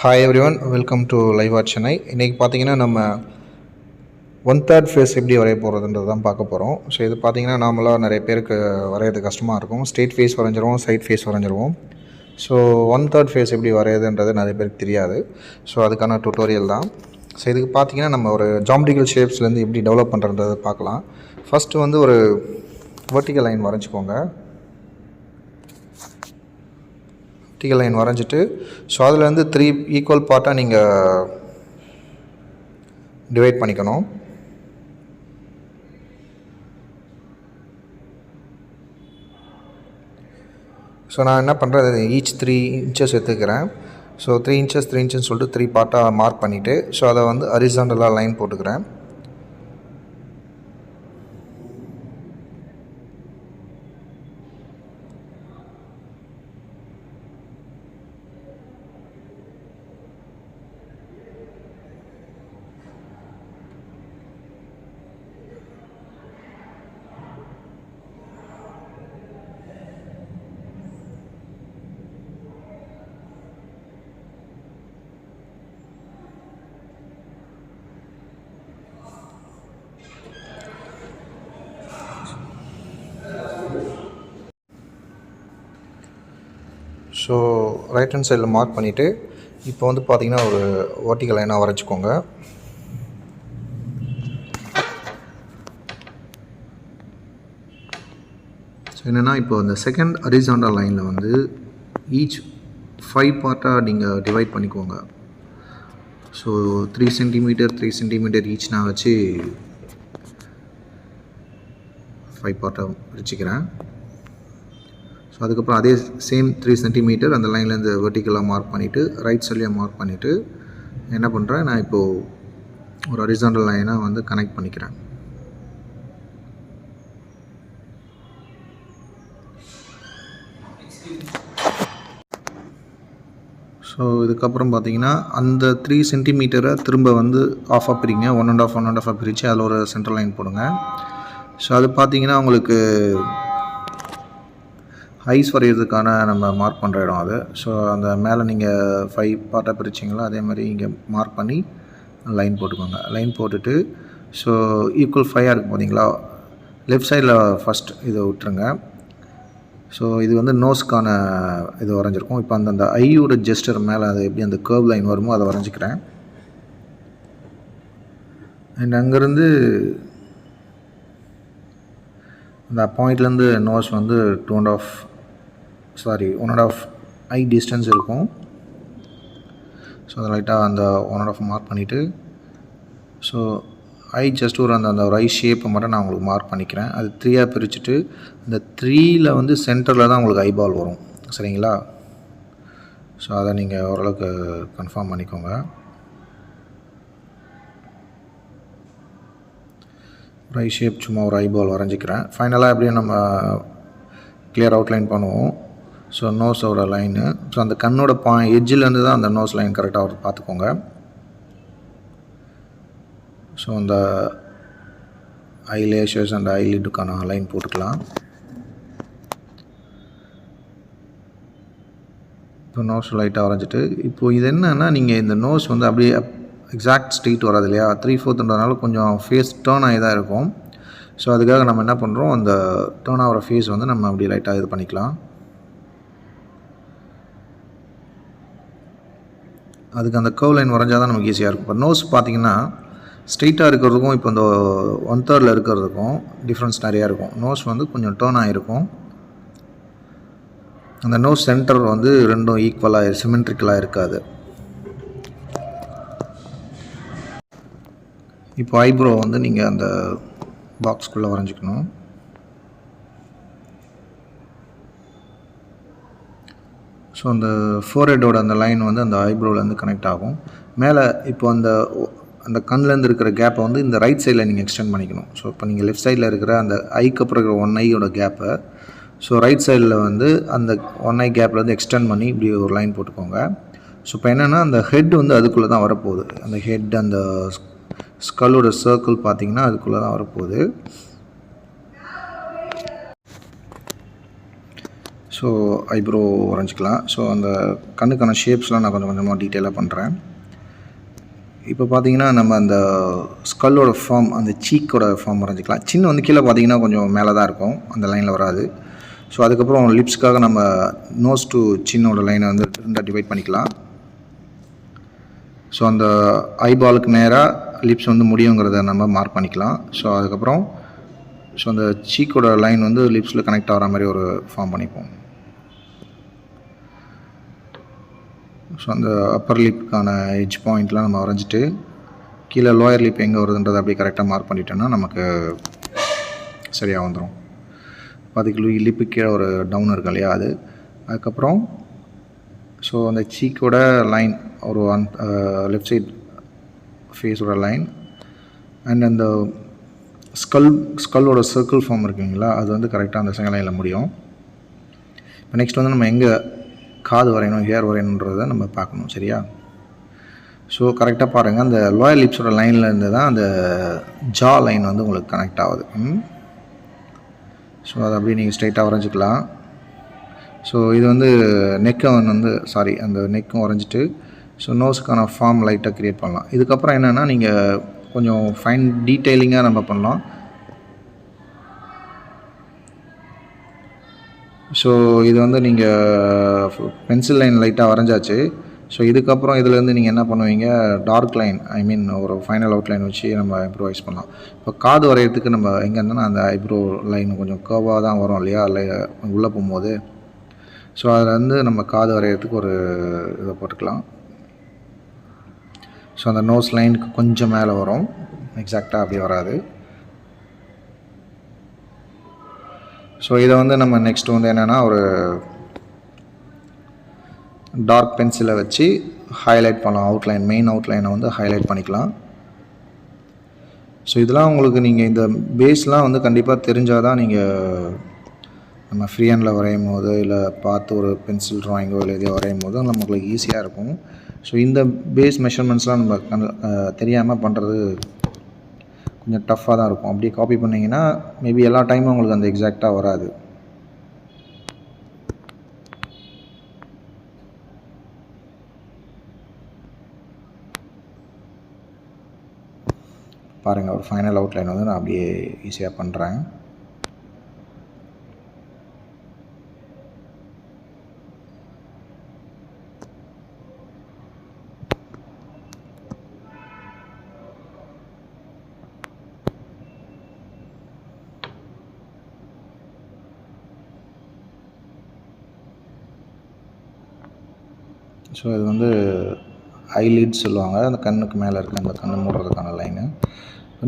Hi everyone, welcome to Live at Chennai. இன்றைக்கி பார்த்தீங்கன்னா நம்ம 1/3 ஃபேஸ் எப்படி வரைய போகிறதுன்றது தான் பார்க்க போகிறோம். ஸோ இது பார்த்தீங்கன்னா நார்மலாக நிறைய பேருக்கு வரைகிறது கஷ்டமாக இருக்கும். ஸ்ட்ரெயிட் ஃபேஸ் வரைஞ்சிருவோம், சைட் ஃபேஸ் வரைஞ்சிருவோம். ஸோ 1/3 ஃபேஸ் எப்படி வரையுதுன்றது நிறைய பேருக்கு தெரியாது. ஸோ அதுக்கான டுட்டோரியல் தான். ஸோ இதுக்கு பார்த்தீங்கன்னா நம்ம ஒரு ஜாமெட்ரிக்கல் ஷேப்ஸ்லேருந்து எப்படி டெவலப் பண்ணுறதை பார்க்கலாம். ஃபஸ்ட்டு வந்து ஒரு வெர்டிக்கல் லைன் வரைஞ்சிக்கோங்க. வெர்டிக்கல் லைன் வரைஞ்சிட்டு ஸோ அதில் 3 ஈக்குவல் பார்ட்டாக நீங்கள் டிவைட் பண்ணிக்கணும். ஸோ நான் என்ன பண்ணுறேன், ஈச் 3 இன்ச்சஸ் எடுத்துக்கிறேன். ஸோ 3 இன்ச்சஸ் 3 இன்ச்சஸ் சொல்லிட்டு 3 பார்ட்டாக மார்க் பண்ணிவிட்டு ஸோ அதை ஹரிசாண்டலாக லைன் போட்டுக்கிறேன். ஸோ ரைட் ஹேண்ட் சைடில் மார்க் பண்ணிவிட்டு இப்போ பார்த்தீங்கன்னா ஒரு வெர்டிக்கல் லைனாக வரைச்சிக்கோங்க. ஸோ என்னென்னா இப்போ அந்த செகண்ட் ஹரிசாண்டல் லைனில் ஈச் 5 பார்ட்டாக நீங்கள் டிவைட் பண்ணிக்கோங்க. ஸோ 3 சென்டிமீட்டர் 3 சென்டிமீட்டர் ஈச் நான் வச்சு 5 பார்ட்டாக பிரிச்சுக்கிறேன். ஸோ அதுக்கப்புறம் அதே சேம் 3 சென்டிமீட்டர் அந்த லைன்லேருந்து வெர்டிக்கலாக மார்க் பண்ணிவிட்டு ரைட் சைட்லேயே மார்க் பண்ணிவிட்டு என்ன பண்ணுறேன், நான் இப்போது ஒரு ஹரிசாண்டல் லைனாக கனெக்ட் பண்ணிக்கிறேன். ஸோ இதுக்கப்புறம் பார்த்தீங்கன்னா அந்த 3 சென்டிமீட்டரை திரும்ப ஆஃபாக பிரிங்க. 1.5 பிரித்து அதில் ஒரு சென்ட்ரல் லைன் போடுங்க. ஸோ அது பார்த்தீங்கன்னா உங்களுக்கு ஐஸ் வரைகிறதுக்கான நம்ம மார்க் பண்ணுற இடம் அது. ஸோ அந்த மேலே நீங்கள் 5 பார்ட்டாக பிரிச்சிங்களா அதே மாதிரி இங்கே மார்க் பண்ணி லைன் போட்டுக்கோங்க. லைன் போட்டுட்டு ஸோ ஈக்குவல் 5 இருக்குது பார்த்தீங்களா, லெஃப்ட் சைடில் ஃபஸ்ட் இதை விட்டுருங்க. ஸோ இது நோஸ்க்கான இது வரைஞ்சிருக்கும். இப்போ அந்த ஐயோட ஜெஸ்டர் மேலே அது எப்படி அந்த கர்வ் லைன் வருமோ அதை வரைஞ்சிக்கிறேன். அண்ட் அங்கேருந்து அந்த பாயிண்ட்லேருந்து நோஸ் 1.5 ஐ டிஸ்டன்ஸ் இருக்கும். ஸோ அதை லைட்டாக அந்த 1.5 மார்க் பண்ணிவிட்டு ஸோ ஐ ஜஸ்ட் அந்த ஒரு ஐ ஷேப்பை மட்டும் நான் உங்களுக்கு மார்க் பண்ணிக்கிறேன். அது 3ஆக பிரிச்சுட்டு இந்த 3ல் சென்டரில் தான் உங்களுக்கு ஐபால் வரும். சரிங்களா? ஸோ அதை நீங்கள் ஓரளவுக்கு கன்ஃபார்ம் பண்ணிக்கோங்க. ஒரு ஐ ஷேப் சும்மா ஒரு ஐபால் வரைஞ்சிக்கிறேன். ஃபைனலாக எப்படியும் நம்ம கிளியர் அவுட்லைன் பண்ணுவோம். ஸோ நோஸோட லைனு ஸோ அந்த கண்ணோட எட்ஜிலேருந்து தான் அந்த நோஸ் லைன் கரெக்டாக பார்த்துக்கோங்க. ஸோ அந்த ஐ லேஷஸ் அண்ட் ஐ லிட்டுக்கான லைன் போட்டுக்கலாம். இப்போ நோஸ் லைட்டாக வரைஞ்சிட்டு இப்போது இது என்னன்னா நீங்கள் இந்த நோஸ் அப்படியே எக்ஸாக்ட் ஸ்ட்ரெயிட் வராது இல்லையா, 3/4ன்றதுனால கொஞ்சம் ஃபேஸ் டேர்ன் ஆகி தான் இருக்கும். ஸோ அதுக்காக நம்ம என்ன பண்ணுறோம், அந்த டேர்ன் ஆகிற ஃபேஸ் நம்ம அப்படியே லைட்டாக இது பண்ணிக்கலாம். அதுக்கு அந்த கர்வ் லைன் வரைஞ்சால் தான் நமக்கு ஈஸியாக இருக்கும். இப்போ நோஸ் பார்த்திங்கன்னா ஸ்ட்ரெயிட்டாக இருக்கிறதுக்கும் இப்போ இந்த 1/3 இருக்கிறதுக்கும் டிஃப்ரென்ஸ் நிறையா இருக்கும். நோஸ் கொஞ்சம் டேர்ன் ஆகிருக்கும். அந்த நோஸ் சென்டர் ரெண்டும் ஈக்குவலாக சிமெட்ரிக்கலாக இருக்காது. இப்போ ஐப்ரோ நீங்கள் அந்த பாக்ஸ்குள்ளே வரைஞ்சிக்கணும். ஸோ அந்த ஃபோர்ஹெட்டோட அந்த லைன் அந்த ஐப்ரோலேருந்து கனெக்ட் ஆகும். மேலே இப்போ அந்த கண்ணிலேருந்து இருக்கிற கேப்பை இந்த ரைட் சைடில் நீங்கள் எக்ஸ்டெண்ட் பண்ணிக்கணும். ஸோ இப்போ நீங்கள் லெஃப்ட் சைடில் இருக்கிற அந்த ஐக்கு அப்புறம் இருக்கிற 1 ஐயோட கேப்பை ஸோ ரைட் சைடில் அந்த 1 ஐ கேப்பில் எக்ஸ்டெண்ட் பண்ணி இப்படி ஒரு லைன் போட்டுக்கோங்க. ஸோ இப்போ என்னென்னா அந்த ஹெட் அதுக்குள்ளே தான் வரப்போகுது. அந்த ஹெட் அந்த ஸ்கல்லோட சர்க்கிள் பார்த்திங்கன்னா அதுக்குள்ளே தான் வரப்போகுது. ஸோ ஸோ ஐப்ரோ வரைஞ்சிக்கலாம். ஸோ அந்த கண்ணுக்கான ஷேப்ஸ்லாம் நான் கொஞ்சம் கொஞ்சமாக டீட்டெயிலாக பண்ணுறேன். இப்போ பார்த்தீங்கன்னா நம்ம அந்த ஸ்கல்லோட ஃபார்ம், அந்த சீக்கோட ஃபார்ம் வரைஞ்சிக்கலாம். சின்ன வந்து கீழே பார்த்தீங்கன்னா கொஞ்சம் மேலே தான் இருக்கும், அந்த லைனில் வராது. ஸோ அதுக்கப்புறம் லிப்ஸ்க்காக நம்ம நோஸ் டு சின்னோட லைனை வந்து 2 டிவைட் பண்ணிக்கலாம். ஸோ அந்த ஐபாலுக்கு நேராக லிப்ஸ் வந்து முடியுங்கிறத நம்ம மார்க் பண்ணிக்கலாம். ஸோ அதுக்கப்புறம் அந்த சீக்கோட லைன் வந்து லிப்ஸில் கனெக்ட் ஆகிற மாதிரி ஒரு ஃபார்ம் பண்ணிப்போம். ஸோ அந்த அப்பர் லிப்புக்கான எட்ஜ் பாயிண்ட்லாம் நம்ம வரைஞ்சிட்டு கீழே லோயர் லிப் எங்கே வருதுன்றதை அப்படியே கரெக்டாக மார்க் பண்ணிட்டோன்னா நமக்கு சரியாக வந்துடும். அதுக்கு லிப்பு கீழே ஒரு டவுன் இருக்கு இல்லையா, அது. அதுக்கப்புறம் ஸோ அந்த சீக்கோட லைன் ஒரு லெஃப்ட் சைட் ஃபேஸோட லைன் அண்ட் அந்த ஸ்கல்லோட சர்க்கிள் ஃபார்ம் இருக்குங்களா, அது வந்து கரெக்டாக அந்த செகண்ட் லைனில் முடியும். இப்போ நெக்ஸ்ட் வந்து நம்ம எங்கே காது வரையணும், ஹேர் வரையணுன்றதை நம்ம பார்க்கணும். சரியா? ஸோ கரெக்டாக பாருங்கள், அந்த லோயர் லிப்ஸோட லைனில் இருந்து தான் அந்த ஜா லைன் வந்து உங்களுக்கு கனெக்ட் ஆகுது. ஸோ அதை அப்படியே நீங்கள் ஸ்ட்ரைட்டாக வரைஞ்சிக்கலாம். ஸோ இது வந்து அந்த நெக்கும் வரைஞ்சிட்டு ஸோ நோஸுக்கான ஃபார்ம் லைட்டாக க்ரியேட் பண்ணலாம். இதுக்கப்புறம் என்னென்னா நீங்கள் கொஞ்சம் ஃபைன் டீட்டெயிலிங்காக நம்ம பண்ணலாம். ஸோ இது வந்து நீங்கள் பென்சில் லைன் லைட்டாக வரைஞ்சாச்சு. ஸோ இதுக்கப்புறம் இதுலேருந்து நீங்கள் என்ன பண்ணுவீங்க, டார்க் லைன், ஒரு ஃபைனல் அவுட் லைன் வச்சு நம்ம இம்ப்ரூவைஸ் பண்ணலாம். இப்போ காது வரைகிறதுக்கு நம்ம எங்கே இருந்தோன்னா அந்த ஐப்ரோ லைன் கொஞ்சம் கர்வாக தான் வரும் இல்லையா, உள்ளே போகும்போது. ஸோ அதில் வந்து நம்ம காது வரைகிறதுக்கு ஒரு இதை போட்டுக்கலாம். ஸோ அந்த நோஸ் லைனுக்கு கொஞ்சம் மேலே வரும், எக்ஸாக்டாக அப்படி வராது. ஸோ இதை வந்து நம்ம நெக்ஸ்ட் வந்து என்னென்னா ஒரு டார்க் பென்சிலை வச்சு ஹைலைட் பண்ணலாம். அவுட்லைன், மெயின் அவுட்லைனை வந்து ஹைலைட் பண்ணிக்கலாம். ஸோ இதெல்லாம் உங்களுக்கு நீங்கள் இந்த பேஸ்லாம் வந்து கண்டிப்பாக தெரிஞ்சால் தான் நீங்கள் நம்ம ஃப்ரீ ஹேண்டில் வரையும் போது இல்லை பார்த்து ஒரு பென்சில் ட்ராயிங்கோ இல்லை எதையோ வரையும் போது நமக்கு ஈஸியாக இருக்கும். ஸோ இந்த பேஸ் மெஷர்மெண்ட்ஸ்லாம் நம்ம தெரியாமல் பண்ணுறது கொஞ்சம் டஃப்பாக தான் இருக்கும். அப்படியே காப்பி பண்ணிங்கன்னா மேபி எல்லா டைமும் உங்களுக்கு அந்த எக்ஸாக்டாக வராது. பாருங்கள், ஒரு ஃபைனல் அவுட்லைன் வந்து நான் அப்படியே ஈஸியாக பண்ணுறேன். ஸோ இது வந்து ஐலிட் சொல்லுவாங்க, அந்த கண்ணுக்கு மேலே இருக்க அந்த கண்ணை மூடுறதுக்கான லைனு.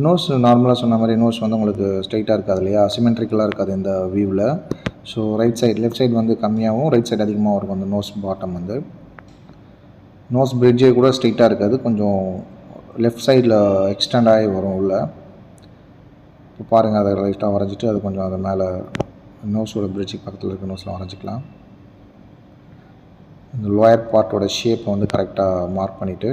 நோஸ் நார்மலாக சொன்ன மாதிரி நோஸ் வந்து உங்களுக்கு ஸ்ட்ரைட்டாக இருக்காது இல்லையா, சிமெட்ரிக்கலாக இருக்காது இந்த வியூவில். ஸோ லெஃப்ட் சைடு வந்து கம்மியாகவும் ரைட் சைடு அதிகமாகவும் இருக்கும் அந்த நோஸ் பாட்டம் வந்து. நோஸ் பிரிட்ஜே கூட ஸ்ட்ரைட்டாக இருக்காது, கொஞ்சம் லெஃப்ட் சைடில் எக்ஸ்டெண்ட் ஆகி வரும் உள்ள. இப்போ பாருங்கள், அதை லைட்டாக வரைஞ்சிட்டு அது கொஞ்சம் அது மேலே நோஸோட பிரிட்ஜுக்கு பக்கத்தில் இருக்க நோஸில் வரைஞ்சிக்கலாம். இந்த லோயர் பார்ட்டோட ஷேப்பை வந்து கரெக்டாக மார்க் பண்ணிவிட்டு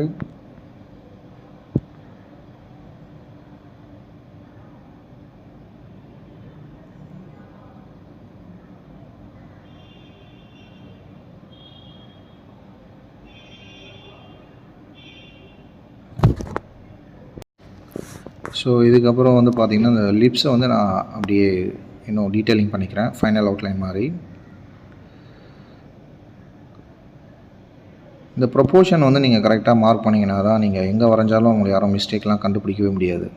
ஸோ இதுக்கப்புறம் வந்து பார்த்திங்கன்னா இந்த லிப்ஸை வந்து நான் அப்படியே இன்னும் டீட்டெயிலிங் பண்ணிக்கிறேன், ஃபைனல் அவுட்லைன் மாதிரி. இந்த ப்ரொப்போர்ஷன் வந்து நீங்கள் கரெக்டாக மார்க் பண்ணிங்கன்னா தான் நீங்கள் எங்கே வரைஞ்சாலும் உங்களுக்கு யாரும் மிஸ்டேக்லாம் கண்டுபிடிக்கவே முடியாது.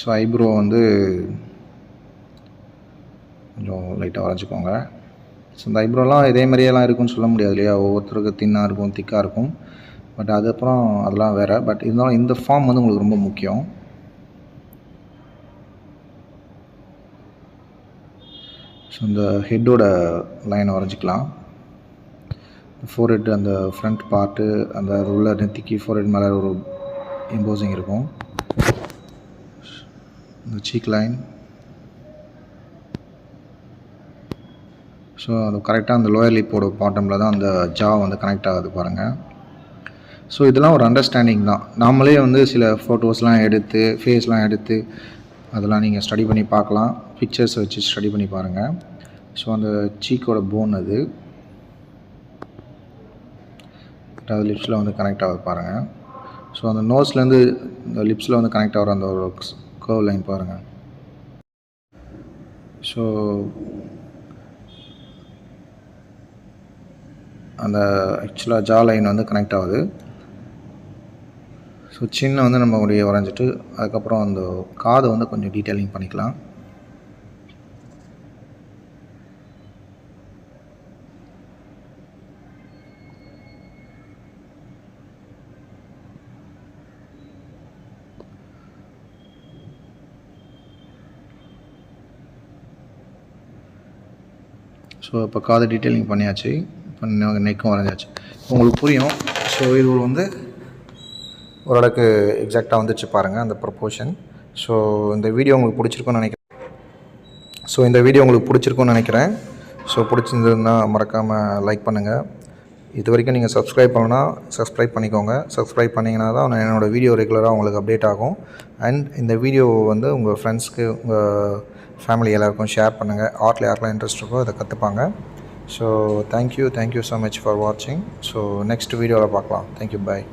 ஸோ ஐப்ரோ வந்து கொஞ்சம் லைட்டாக வரைஞ்சிக்கோங்க. ஸோ இந்த ஐப்ரோலாம் இதே மாதிரியெல்லாம் இருக்குன்னு சொல்ல முடியாது இல்லையா, ஒவ்வொருத்தருக்கு தின்னாக இருக்கும், திக்காக இருக்கும். பட் அதுக்கப்புறம் அதெல்லாம் வேறு. பட் இருந்தாலும் இந்த ஃபார்ம் வந்து உங்களுக்கு ரொம்ப முக்கியம். ஸோ இந்த ஹெட்டோட லைனை வரைஞ்சிக்கலாம். ஃபோர்ஹெட் அந்த ஃப்ரண்ட் பார்ட்டு, அந்த உள்ள நெத்திக்கு ஃபோர்ஹெட் மேலே ஒரு எம்போசிங் இருக்கும். இந்த சீக் லைன். ஸோ அது கரெக்டாக அந்த லோயர் லிப்போட பாட்டமில் தான் அந்த ஜா வந்து கனெக்ட் ஆகுது பாருங்கள். ஸோ இதெல்லாம் ஒரு அண்டர்ஸ்டாண்டிங் தான். நாமளே வந்து சில ஃபோட்டோஸ்லாம் எடுத்து ஃபேஸ்லாம் எடுத்து அதெல்லாம் நீங்கள் ஸ்டடி பண்ணி பார்க்கலாம். பிக்சர்ஸ் வச்சு ஸ்டடி பண்ணி பாருங்கள். ஸோ அந்த சீக்கோட போன் அது லிப்ஸில் வந்து கனெக்ட் ஆகுது பாருங்கள். ஸோ அந்த நோஸ்லேருந்து இந்த லிப்ஸில் வந்து கனெக்ட் ஆகிற அந்த ஒரு கர்வ் லைன் பாருங்கள். ஸோ அந்த ஆக்சுவலாக ஜா லைன் வந்து கனெக்ட் ஆகுது. ஸோ சின்ன வந்து நம்ம அப்படியே வரைஞ்சிட்டு அதுக்கப்புறம் அந்த காதை வந்து கொஞ்சம் டீட்டெயிலிங் பண்ணிக்கலாம். ஸோ இப்போ காது டீட்டெயிலிங் பண்ணியாச்சு. இப்போ நெக்கும் வரைஞ்சாச்சு. உங்களுக்கு புரியும். ஸோ இது வந்து ஓரளவுக்கு எக்ஸாக்டாக வந்துச்சு பாருங்கள் அந்த ப்ரொப்போர்ஷன். ஸோ இந்த வீடியோ உங்களுக்கு பிடிச்சிருக்குன்னு நினைக்கிறேன். ஸோ பிடிச்சிருந்ததுன்னா மறக்காமல் லைக் பண்ணுங்கள். இது வரைக்கும் நீங்கள் சப்ஸ்கிரைப் பண்ணலன்னா சப்ஸ்கிரைப் பண்ணிக்கோங்க. சப்ஸ்கிரைப் பண்ணிங்கன்னா தான் என்னோடய வீடியோ ரெகுலராக உங்களுக்கு அப்டேட் ஆகும். அண்ட் இந்த வீடியோ வந்து உங்கள் ஃப்ரெண்ட்ஸ்க்கு உங்கள் ஃபேமிலி எல்லாருக்கும் ஷேர் பண்ணுங்கள். ஆர்ட்டில் யாருக்கெல்லாம் இன்ட்ரெஸ்ட் இருக்கோ அதை கற்றுப்பாங்க. So thank you so much for வாட்சிங். ஸோ நெக்ஸ்ட் வீடியோவில் பார்க்கலாம். தேங்க்யூ, பாய்.